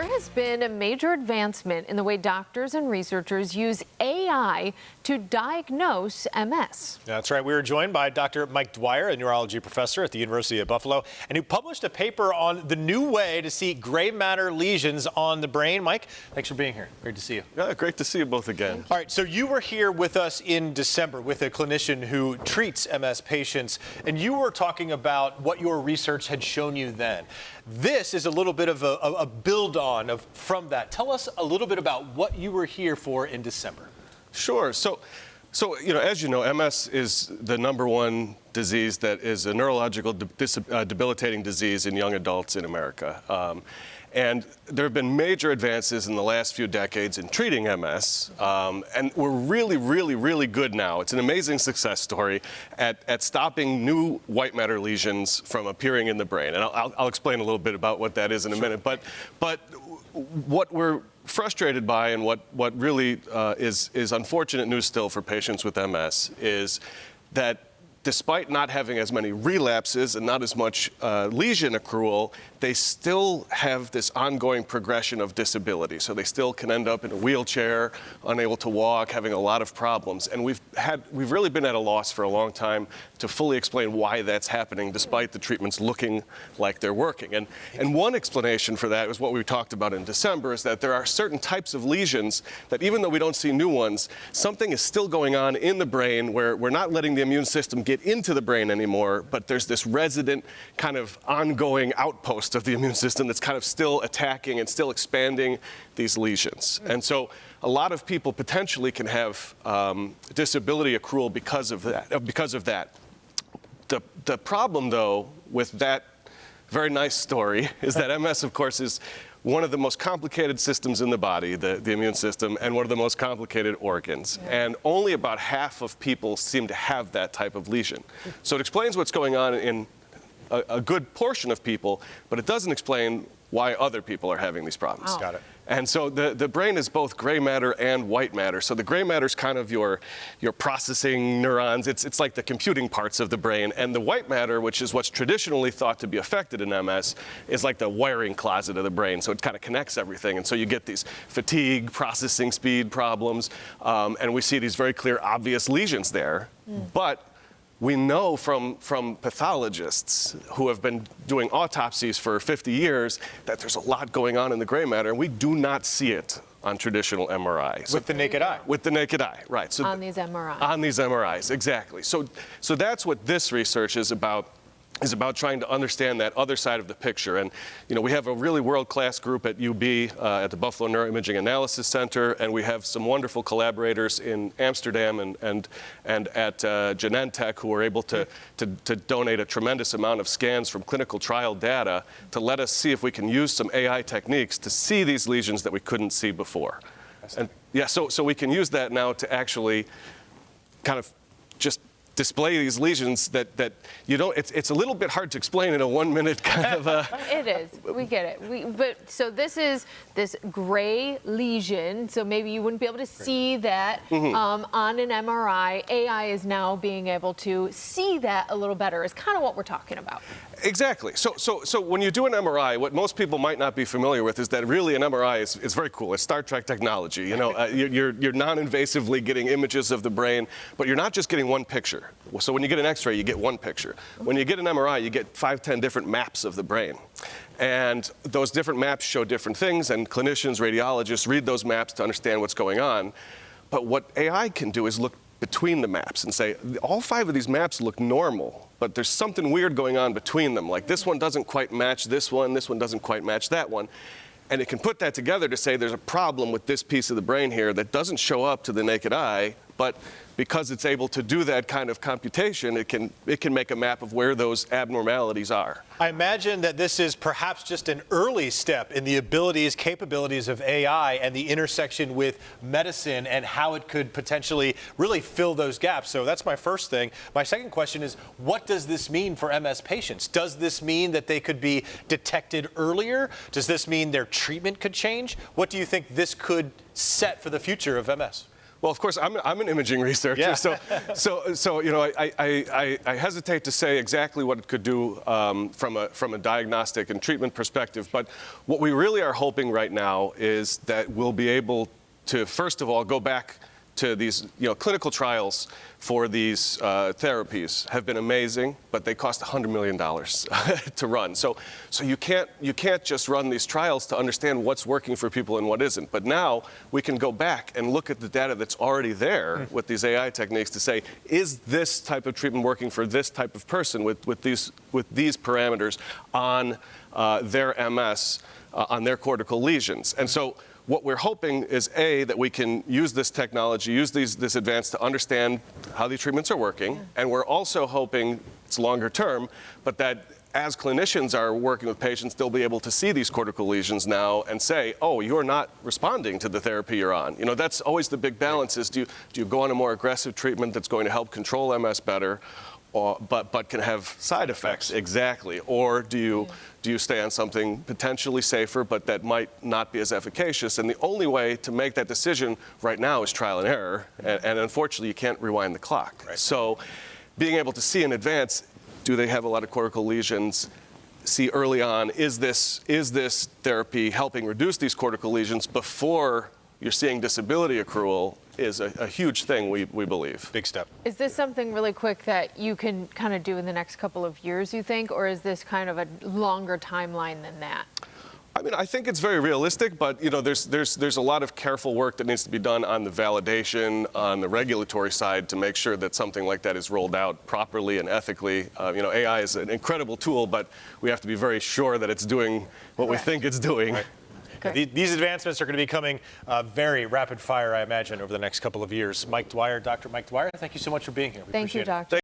There has been a major advancement in the way doctors and researchers use AI to diagnose MS. That's right. We were joined by Dr. Mike Dwyer, a neurology professor at the University of Buffalo, and who published a paper on the new way to see gray matter lesions on the brain. Mike, thanks for being here. Great to see you. Yeah, great to see you both again. All right, so you were here with us in December with a clinician who treats MS patients, and you were talking about what your research had shown you then. This is a little bit of a build-on from that. Tell us a little bit about what you were here for in December. Sure. So as you know, MS is the #1 disease that is a neurological debilitating disease in young adults in America. And there have been major advances in the last few decades in treating MS, and we're really good now. It's an amazing success story at stopping new white matter lesions from appearing in the brain. And I'll explain a little bit about what that is in a minute. But what we're frustrated by, and what really is unfortunate news still for patients with MS, is that despite not having as many relapses and not as much lesion accrual, they still have this ongoing progression of disability. So they still can end up in a wheelchair, unable to walk, having a lot of problems. And we've really been at a loss for a long time to fully explain why that's happening, despite the treatments looking like they're working. And one explanation for that is what we talked about in December, is that there are certain types of lesions that, even though we don't see new ones, something is still going on in the brain where we're not letting the immune system get into the brain anymore, but there's this resident kind of ongoing outpost of the immune system that's kind of still attacking and still expanding these lesions. And so a lot of people potentially can have disability accrual because of that. The problem, though, with that very nice story is that MS, of course, is one of the most complicated systems in the body, the immune system, and one of the most complicated organs. And only about half of people seem to have that type of lesion. So it explains what's going on in a good portion of people, but it doesn't explain why other people are having these problems. Oh. Got it. And so the brain is both gray matter and white matter. So the gray matter is kind of your processing neurons. It's like the computing parts of the brain. And the white matter, which is what's traditionally thought to be affected in MS, is like the wiring closet of the brain. So it kind of connects everything. And so you get these fatigue, processing speed problems. And we see these very clear, obvious lesions there. But we know from pathologists who have been doing autopsies for 50 years that there's a lot going on in the gray matter, and we do not see it on traditional MRI. With the naked eye. With the naked eye, right. So on these MRIs. On these MRIs, exactly. So that's what this research is about trying to understand that other side of the picture. And we have a really world-class group at UB, at the Buffalo Neuroimaging Analysis Center, and we have some wonderful collaborators in Amsterdam and at Genentech who were able to donate a tremendous amount of scans from clinical trial data to let us see if we can use some AI techniques to see these lesions that we couldn't see before. And yeah, so we can use that now to actually kind of just display these lesions that you don't. It's a little bit hard to explain in a 1-minute kind of a. It is. We get it. So this is this gray lesion. So maybe you wouldn't be able to see that on an MRI. AI is now being able to see that a little better. Is kind of what we're talking about. Exactly. So when you do an MRI, what most people might not be familiar with is that really an MRI is very cool. It's Star Trek technology. You're non-invasively getting images of the brain, but you're not just getting one picture. So when you get an X-ray, you get one picture. When you get an MRI, you get 5-10 different maps of the brain. And those different maps show different things, and clinicians, radiologists read those maps to understand what's going on. But what AI can do is look between the maps and say, all 5 of these maps look normal, but there's something weird going on between them. Like this one doesn't quite match this one doesn't quite match that one. And it can put that together to say there's a problem with this piece of the brain here that doesn't show up to the naked eye, but because it's able to do that kind of computation, it can make a map of where those abnormalities are. I imagine that this is perhaps just an early step in the capabilities of AI and the intersection with medicine and how it could potentially really fill those gaps. So that's my first thing. My second question is, what does this mean for MS patients? Does this mean that they could be detected earlier? Does this mean their treatment could change? What do you think this could set for the future of MS? Well, of course, I'm an imaging researcher, Yeah. so you know, I hesitate to say exactly what it could do from a diagnostic and treatment perspective. But what we really are hoping right now is that we'll be able to, first of all, go back to these, clinical trials for these therapies have been amazing, but they cost $100 million to run. So you can't just run these trials to understand what's working for people and what isn't. But now we can go back and look at the data that's already there with these AI techniques to say, is this type of treatment working for this type of person with these parameters on their MS, on their cortical lesions? And so what we're hoping is, A, that we can use this technology, use this advance to understand how these treatments are working. And we're also hoping, it's longer term, but that as clinicians are working with patients, they'll be able to see these cortical lesions now and say, oh, you're not responding to the therapy you're on. That's always the big balance is, do you go on a more aggressive treatment that's going to help control MS better, but can have side effects? Exactly. Or do you stay on something potentially safer, but that might not be as efficacious? And the only way to make that decision right now is trial and error. And unfortunately, you can't rewind the clock. Right. So being able to see in advance, do they have a lot of cortical lesions? See early on, is this therapy helping reduce these cortical lesions before you're seeing disability accrual is a huge thing, we believe. Big step. Is this something really quick that you can kind of do in the next couple of years, you think, or is this kind of a longer timeline than that? I mean, I think it's very realistic, but there's a lot of careful work that needs to be done on the validation, on the regulatory side to make sure that something like that is rolled out properly and ethically. AI is an incredible tool, but we have to be very sure that it's doing what we think it's doing. Right. These advancements are going to be coming very rapid fire, I imagine, over the next couple of years. Mike Dwyer, Dr. Mike Dwyer, thank you so much for being here. Thank you, Doctor.